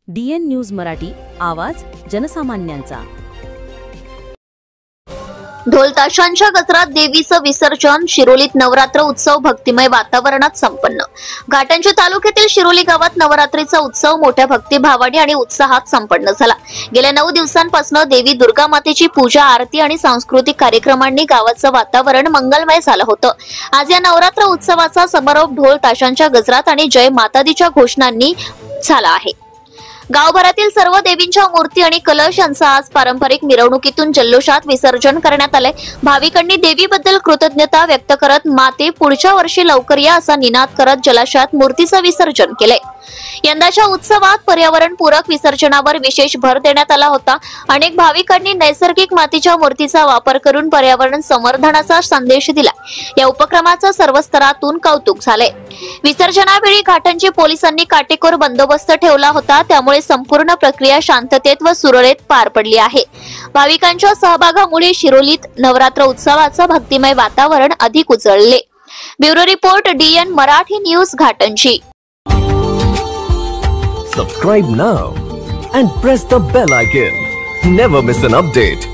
DN news Marathi, आवाज जनसामान्यांचा। ढोल ताशांच्या गजरात देवीचं विसर्जन। शिरोलीत नवरात्र उत्सव भक्तिमय वातावरणात संपन्न। घाटंजी तालुक्यातील शिरोली गावात नवरात्रीचा उत्सव मोठ्या भक्तिभावाने आणि उत्साहात संपन्न झाला। गेल्या 9 दिवसांपासून देवी दुर्गा मातेची पूजा, आरती आणि सांस्कृतिक कार्यक्रमांनी गावाचं वातावरण मंगलमय झालं होतं। आज या नवरात्र उत्सवाचा समारोप ढोल ताशांच्या गजरात आणि जय मातादीच्या घोषणांनी झाला आहे। गावभरातील सर्व देवींच्या मूर्ती आणि कलश यांचं आज पारंपरिक मिरवणुकीतून जल्लोषात विसर्जन करण्यात आले। भाविकांनी देवीबद्दल कृतज्ञता व्यक्त करत माते पुढच्या वर्षी लवकर या असा निनाद करत जलाशयात मूर्तीचं विसर्जन केले। यंदाच्या उत्सवात पर्यावरणपूरक विसर्जनावर विशेष भर देण्यात आला होता। अनेक भाविकांनी नैसर्गिक मातीच्या मूर्तीचा वापर करून पर्यावरण संवर्धनाचा संदेश दिला। या उपक्रमाचं सर्व स्तरातून कौतुक झाले। विसर्जनावेळी घाटंजी पोलिसांनी काटेकोर बंदोबस्त ठेवला होता, त्यामुळे संपूर्ण प्रक्रिया शांततेत व सुरळीत पार पडली आहे। भाविकांच्या सहभागामुळे शिरोलीत नवरात्र उत्सवाचं भक्तिमय वातावरण अधिक उजळले। Bureau report, DN Marathi news, Ghatanji. Subscribe now and press the bell icon. Never miss an update.